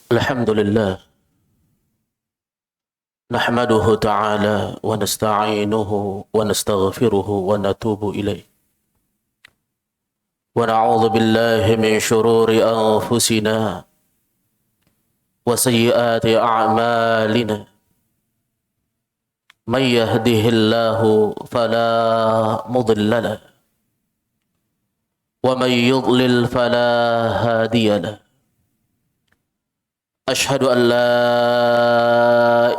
الحمد لله نحمده تعالى ونستعينه ونستغفره ونتوب إليه ونعوذ بالله من شرور أنفسنا وسيئات أعمالنا من يهده الله فلا مضل له ومن يضلل فلا هادي له أشهد أن لا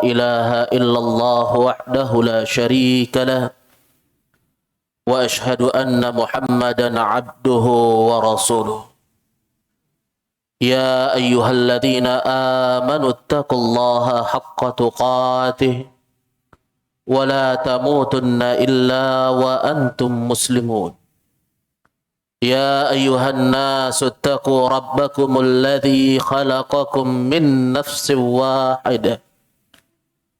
إله إلا الله وحده لا شريك له وأشهد أن محمدا عبده ورسوله يا أيها الذين آمنوا اتقوا الله حق تقاته ولا تموتن إلا وأنتم مسلمون يا أيها الناس اتقوا ربكم الذي خلقكم من نفس واحدة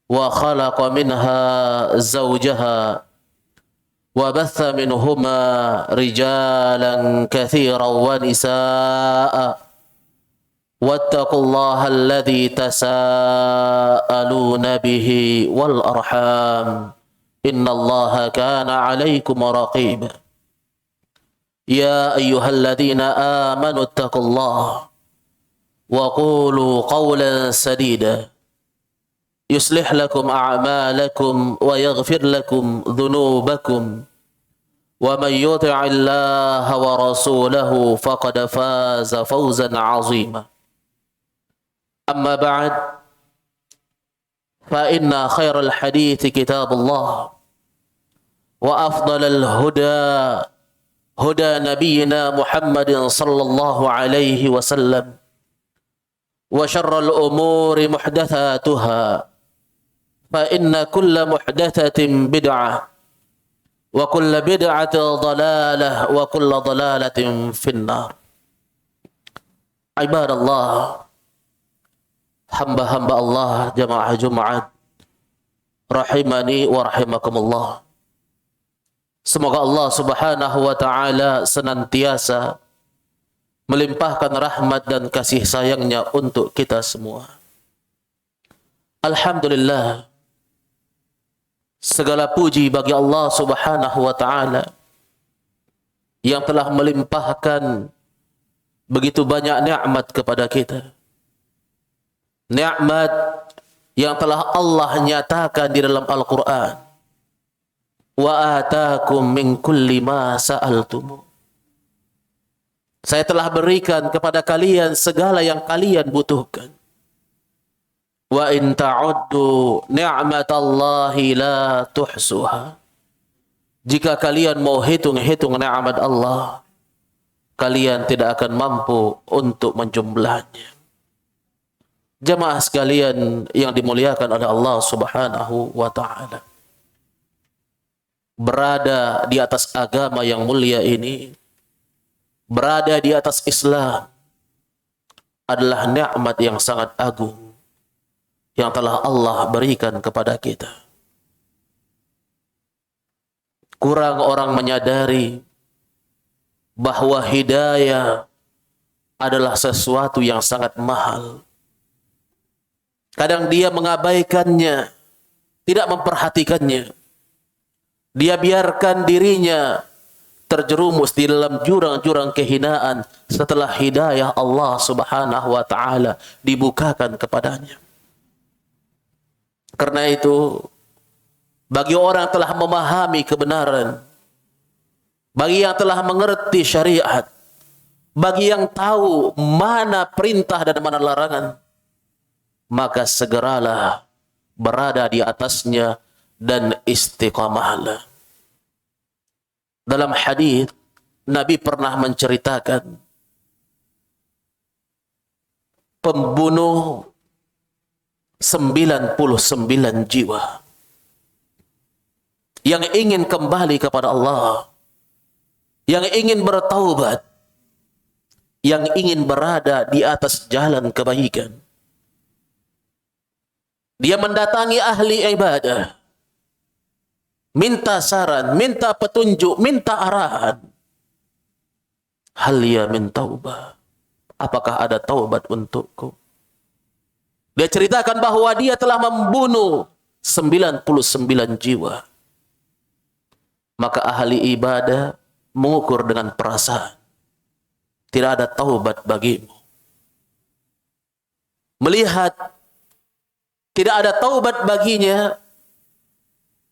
وخلق منها زوجها وبث منهما رجالا كثيرا ونساء واتقوا الله الذي تساءلون به والأرحام إن الله كان عليكم رقيبا يا أيها الذين آمنوا اتقوا الله وقولوا قولا سديدا يصلح لكم أعمالكم ويغفر لكم ذنوبكم ومن يطع الله ورسوله فقد فاز فوزا عظيما أما بعد فإن خير الحديث كتاب الله وأفضل الهدى هدى نبينا محمد صلى الله عليه وسلم وشر الأمور محدثاتها فإن كل محدثة بدعة وكل بدعة ضلالة وكل ضلالة في النار. عباد الله, hamba-hamba Allah jamaah Jumat rahimani wa rahimakumullah. Semoga Allah subhanahu wa ta'ala senantiasa melimpahkan rahmat dan kasih sayangnya untuk kita semua. Alhamdulillah, segala puji bagi Allah subhanahu wa ta'ala yang telah melimpahkan begitu banyak nikmat kepada kita. Nikmat yang telah Allah nyatakan di dalam Al-Quran. Wa atakum min kulli ma sa'altum. Saya telah berikan kepada kalian segala yang kalian butuhkan. Wa in ta'uddu ni'matallahi la tuhsuha. Jika kalian mau hitung-hitung nikmat Allah, kalian tidak akan mampu untuk menjumlahnya. Jamaah sekalian yang dimuliakan oleh Allah Subhanahu wa ta'ala, berada di atas agama yang mulia ini, berada di atas Islam adalah nikmat yang sangat agung yang telah Allah berikan kepada kita. Kurang orang menyadari bahwa hidayah adalah sesuatu yang sangat mahal. Kadang dia mengabaikannya, tidak memperhatikannya. Dia biarkan dirinya terjerumus di dalam jurang-jurang kehinaan setelah hidayah Allah subhanahu wa ta'ala dibukakan kepadanya. Karena itu, bagi orang yang telah memahami kebenaran, bagi yang telah mengerti syariat, bagi yang tahu mana perintah dan mana larangan, maka segeralah berada di atasnya dan istiqamahlah. Dalam hadis Nabi pernah menceritakan pembunuh 99 jiwa yang ingin kembali kepada Allah, yang ingin bertaubat, yang ingin berada di atas jalan kebaikan. Dia mendatangi ahli ibadah, minta saran, minta petunjuk, minta arahan. Hal ya min taubah. Apakah ada taubat untukku? Dia ceritakan bahwa dia telah membunuh 99 jiwa. Maka ahli ibadah mengukur dengan perasaan. Tidak ada taubat bagimu. Melihat tidak ada taubat baginya,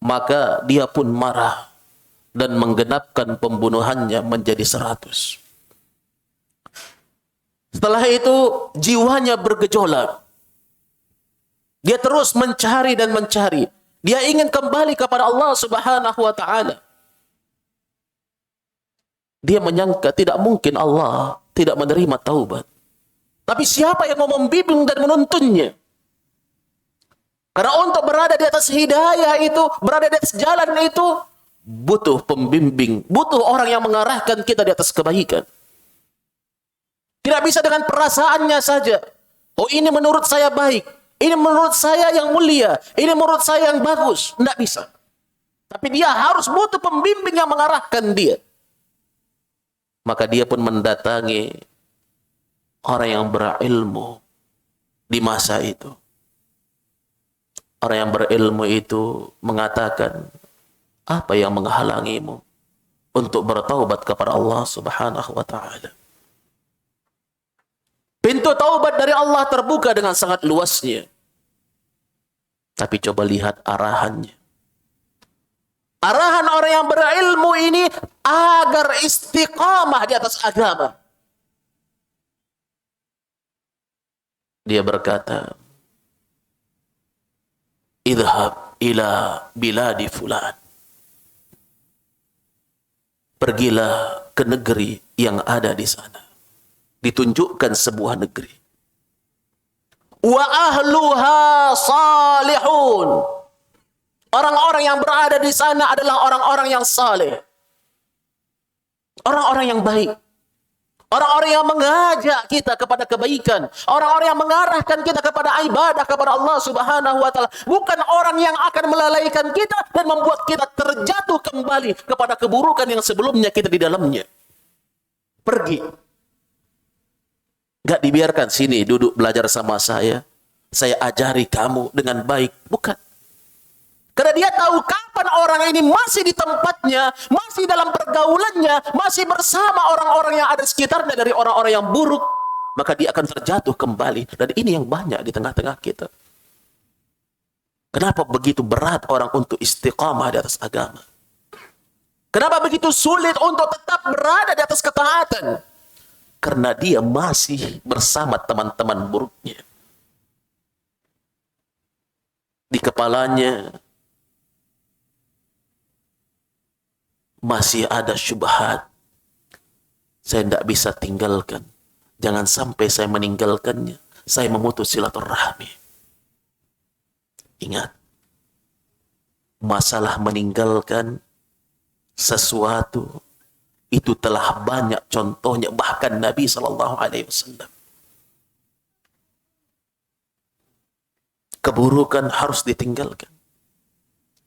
maka dia pun marah dan menggenapkan pembunuhannya menjadi 100. Setelah itu jiwanya bergejolak. Dia terus mencari dan mencari. Dia ingin kembali kepada Allah Subhanahu wa taala. Dia menyangka tidak mungkin Allah tidak menerima taubat. Tapi siapa yang mau membimbing dan menuntunnya? Karena untuk berada di atas hidayah itu, berada di atas jalan itu, butuh pembimbing, butuh orang yang mengarahkan kita di atas kebaikan. Tidak bisa dengan perasaannya saja. Oh, ini menurut saya baik, ini menurut saya yang mulia, ini menurut saya yang bagus. Tidak bisa. Tapi dia harus butuh pembimbing yang mengarahkan dia. Maka dia pun mendatangi orang yang berilmu di masa itu. Orang yang berilmu itu mengatakan, apa yang menghalangimu untuk bertaubat kepada Allah Subhanahu wa taala? Pintu taubat dari Allah terbuka dengan sangat luasnya. Tapi coba lihat arahannya. Arahan orang yang berilmu ini agar istiqamah di atas agama. Dia berkata, idhab ila biladi fulan. Pergilah ke negeri yang ada di sana. Ditunjukkan sebuah negeri. Wa ahluha salihun. Orang-orang yang berada di sana adalah orang-orang yang saleh. Orang-orang yang baik. Orang-orang yang mengajak kita kepada kebaikan. Orang-orang yang mengarahkan kita kepada ibadah kepada Allah Subhanahu wa taala. Bukan orang yang akan melalaikan kita dan membuat kita terjatuh kembali kepada keburukan yang sebelumnya kita di dalamnya. Pergi. Gak dibiarkan sini duduk belajar sama saya ajari kamu dengan baik. Bukan. Karena dia tahu kapan orang ini masih di tempatnya, masih dalam pergaulannya, masih bersama orang-orang yang ada sekitarnya dari orang-orang yang buruk, maka dia akan terjatuh kembali. Dan ini yang banyak di tengah-tengah kita. Kenapa begitu berat orang untuk istiqamah di atas agama? Kenapa begitu sulit untuk tetap berada di atas ketaatan? Karena dia masih bersama teman-teman buruknya. Di kepalanya masih ada syubhat. Saya tidak bisa tinggalkan. Jangan sampai saya meninggalkannya. Saya memutus silaturahmi. Ingat, masalah meninggalkan sesuatu itu telah banyak contohnya, bahkan Nabi SAW. Keburukan harus ditinggalkan.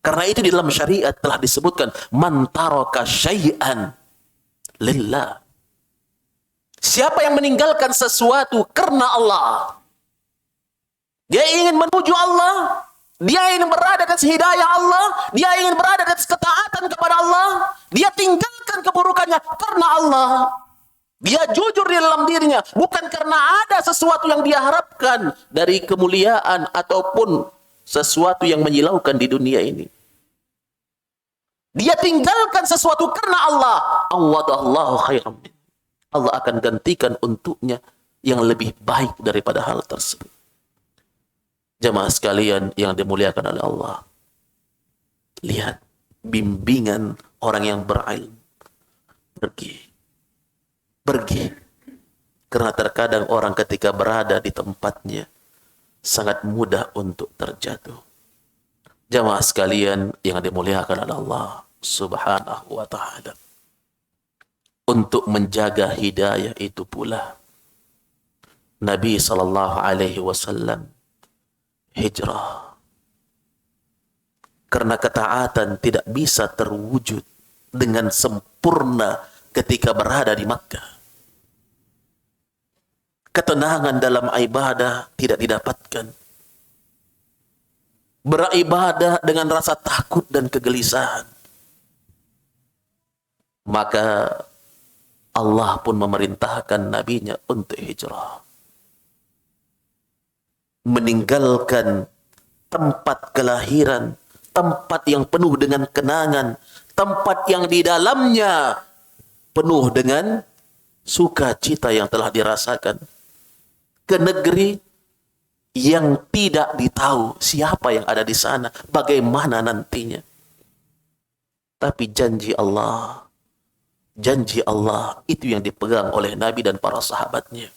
Karena itu di dalam syariat telah disebutkan man taraka syai'an lillah. Siapa yang meninggalkan sesuatu karena Allah, dia ingin menuju Allah, dia ingin berada di atas hidayah Allah, dia ingin berada di atas ketaatan kepada Allah, dia tinggalkan keburukannya karena Allah. Dia jujur di dalam dirinya, bukan karena ada sesuatu yang dia harapkan dari kemuliaan ataupun sesuatu yang menyilaukan di dunia ini. Dia tinggalkan sesuatu karena Allah. Awadallahu khairan. Allah akan gantikan untuknya yang lebih baik daripada hal tersebut. Jemaah sekalian yang dimuliakan oleh Allah. Lihat bimbingan orang yang berilmu. Pergi. Karena terkadang orang ketika berada di tempatnya sangat mudah untuk terjatuh. Jamaah sekalian yang dimuliakan oleh Allah Subhanahu wa taala. Untuk menjaga hidayah itu pula Nabi SAW hijrah. Karena ketaatan tidak bisa terwujud dengan sempurna ketika berada di Makkah. Ketenangan dalam ibadah tidak didapatkan beribadah dengan rasa takut dan kegelisahan. Maka Allah pun memerintahkan nabinya untuk hijrah. Meninggalkan tempat kelahiran, tempat yang penuh dengan kenangan, tempat yang di dalamnya penuh dengan sukacita yang telah dirasakan, ke negeri yang tidak ditahu siapa yang ada di sana, bagaimana nantinya. Tapi janji Allah itu yang dipegang oleh Nabi dan para sahabatnya.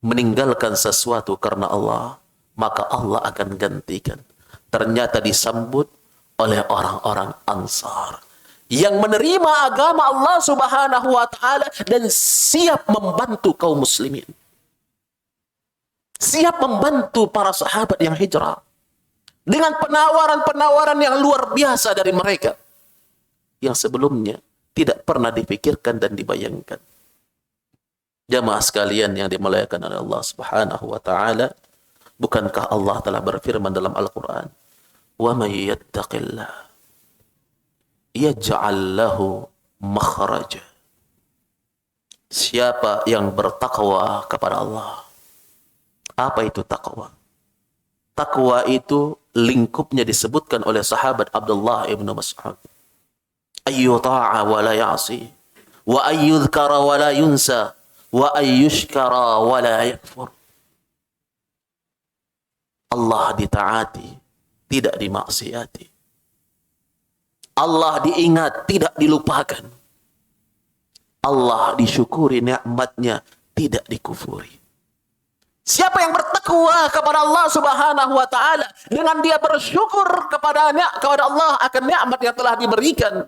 Meninggalkan sesuatu karena Allah, maka Allah akan gantikan. Ternyata disambut oleh orang-orang Ansar yang menerima agama Allah Subhanahu wa taala dan siap membantu kaum muslimin. Siap membantu para sahabat yang hijrah dengan penawaran-penawaran yang luar biasa dari mereka yang sebelumnya tidak pernah dipikirkan dan dibayangkan. Jamaah sekalian yang dimuliakan oleh Allah Subhanahu wa taala, bukankah Allah telah berfirman dalam Al-Qur'an, "Wa may yattaqillah yaj'al lahu makhraja." Siapa yang bertakwa kepada Allah. Apa itu takwa? Takwa itu lingkupnya disebutkan oleh sahabat Abdullah ibn Mas'ud. Ayyu ta'a wa la ya'si, wa ayyudhkara wa la yunsa, wa ayyushkara wa la yakfur. Allah ditaati, tidak dimaksiati. Allah diingat, tidak dilupakan. Allah disyukuri nikmatnya, tidak dikufuri. Siapa yang bertakwa kepada Allah Subhanahu wa taala dengan dia bersyukur kepada Allah akan nikmat yang telah diberikan,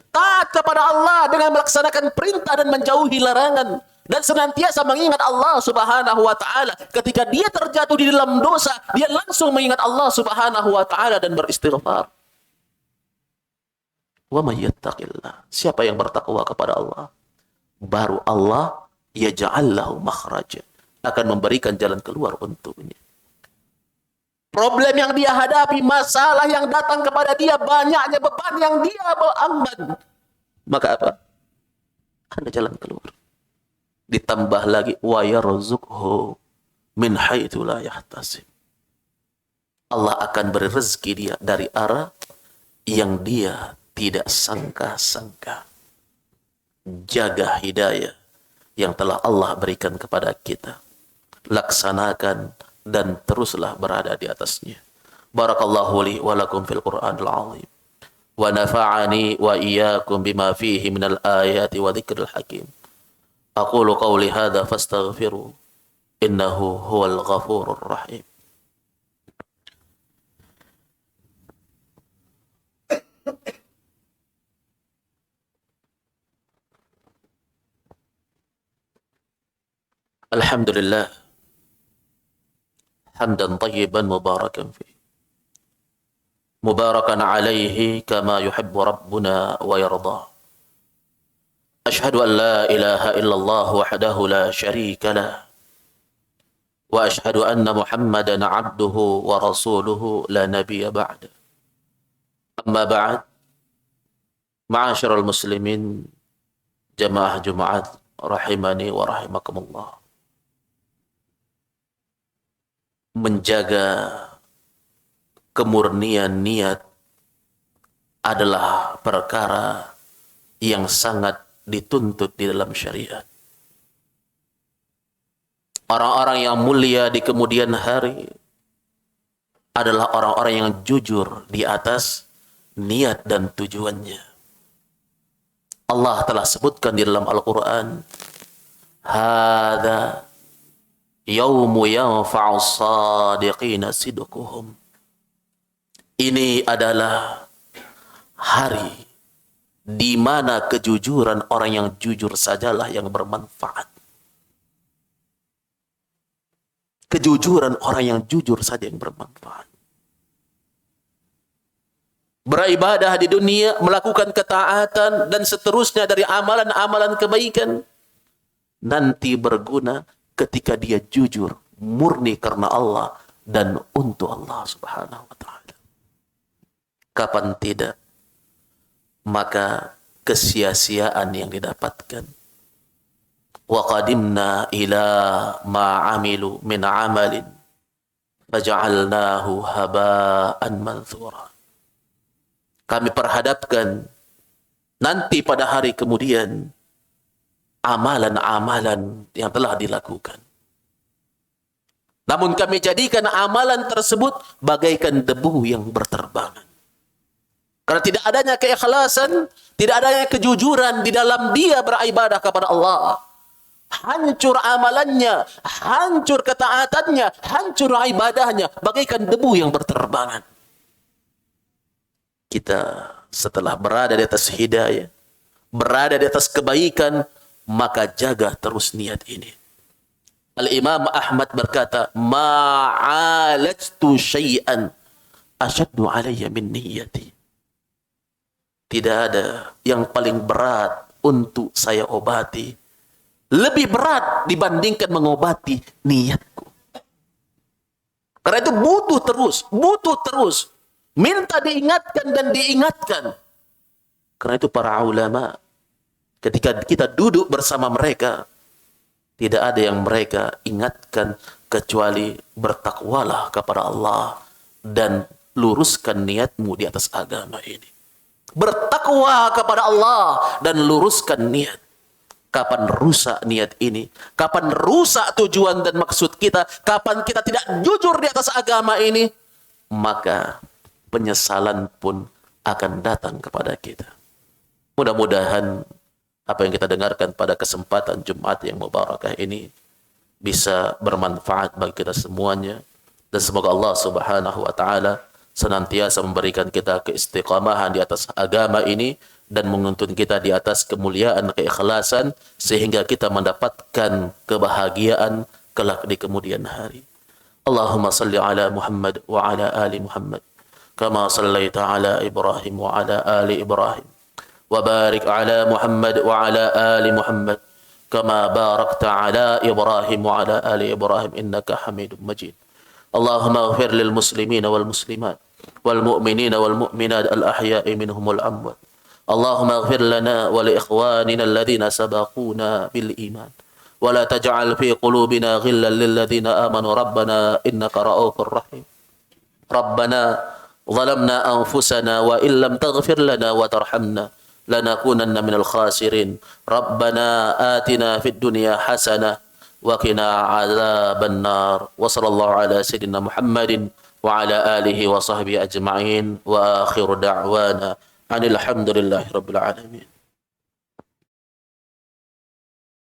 taat kepada Allah dengan melaksanakan perintah dan menjauhi larangan, dan senantiasa mengingat Allah Subhanahu wa taala. Ketika dia terjatuh di dalam dosa, dia langsung mengingat Allah Subhanahu wa taala dan beristighfar. Wa may yattaqillah, siapa yang bertakwa kepada Allah, baru Allah yaj'al lahu makhraja, akan memberikan jalan keluar untuknya. Problem yang dia hadapi, masalah yang datang kepada dia, banyaknya beban yang dia beramban, maka apa? Ada jalan keluar. Ditambah lagi, wa yarzuqhu min haitsu la yahtasib. Allah akan beri rezeki dia dari arah yang dia tidak sangka-sangka. Jaga hidayah yang telah Allah berikan kepada kita. Laksanakan dan teruslah berada di atasnya. Barakallahu li wa lakum fil Qur'anil azim. Wa nafa'ani wa iyyakum bima fihi minal ayati wa dzikril hakim. Aqulu qawli hadza fastaghfiru innahu huwal ghafurur rahim. Alhamdulillah hamdan tayyiban mubarakan fi, mubarakan alaihi kama yuhibbu rabbuna wa yarda. Ashhadu an la ilaha illallah wahdahu la syarika lah, wa ashhadu anna Muhammadan abduhu wa rasuluhu la nabiyya ba'da. Amma ba'd, ma'asyiral muslimin, jamaah Jumat rahimani wa rahimakumullah. Menjaga kemurnian niat adalah perkara yang sangat dituntut di dalam syariat. Orang-orang yang mulia di kemudian hari adalah orang-orang yang jujur di atas niat dan tujuannya. Allah telah sebutkan di dalam Al-Quran, hadza yaumu yanfa'u as-sadiqina sidquhum. Ini adalah hari di mana kejujuran orang yang jujur sajalah yang bermanfaat. Kejujuran orang yang jujur saja yang bermanfaat. Beribadah di dunia, melakukan ketaatan dan seterusnya dari amalan-amalan kebaikan, nanti berguna ketika dia jujur, murni karena Allah, dan untuk Allah Subhanahu wa taala. Kapan tidak, maka kesia-siaan yang didapatkan. Wa qadimna ila ma amilu min amalin faja'alnahu haba'an manthura. Kami perhadapkan nanti pada hari kemudian amalan-amalan yang telah dilakukan. Namun kami jadikan amalan tersebut bagaikan debu yang berterbangan. Karena tidak adanya keikhlasan, tidak adanya kejujuran di dalam dia beribadah kepada Allah. Hancur amalannya, hancur ketaatannya, hancur ibadahnya, bagaikan debu yang berterbangan. Kita setelah berada di atas hidayah, berada di atas kebaikan, maka jaga terus niat ini. Al-Imam Ahmad berkata, ma'alajtu syai'an asyaddu alayya min niyyati. Tidak ada yang paling berat untuk saya obati, lebih berat dibandingkan mengobati niatku. Karena itu butuh terus. Minta diingatkan dan diingatkan. Karena itu para ulama, ketika kita duduk bersama mereka, tidak ada yang mereka ingatkan kecuali bertakwalah kepada Allah dan luruskan niatmu di atas agama ini. Bertakwa kepada Allah dan luruskan niat. Kapan rusak niat ini? Kapan rusak tujuan dan maksud kita? Kapan kita tidak jujur di atas agama ini? Maka penyesalan pun akan datang kepada kita. Mudah-mudahan apa yang kita dengarkan pada kesempatan Jumat yang mubarakah ini bisa bermanfaat bagi kita semuanya. Dan semoga Allah Subhanahu wa taala senantiasa memberikan kita keistiqamahan di atas agama ini dan menuntun kita di atas kemuliaan, keikhlasan, sehingga kita mendapatkan kebahagiaan kelak di kemudian hari. Allahumma salli ala Muhammad wa ala ali Muhammad kama sallaita ala Ibrahim wa ala ali Ibrahim wa barik ala Muhammad wa ala ali Muhammad kama barakta ala Ibrahim wa ala ali Ibrahim innaka Hamidum Majid. Allahumma ighfir lil muslimina wal muslimat wal mu'minina wal mu'minat al ahya'i minhum wal amwat. Allahumma ighfir lana wa li ikhwanina alladhina sabaquna bil iman wa la taj'al fi qulubina ghillan lil ladzina amanu rabbana innaka ra'ufur rahim. Rabbana zalamna anfusana wa illam taghfir lana wa tarhamna lanakunanna minal khasirin. Rabbana atina fid dunya hasanah wa qina adzaban nar. Wa sallallahu ala sayyidina Muhammadin wa ala alihi wa sahbihi ajma'in wa akhiru da'wana anil hamdulillahi rabbil alamin.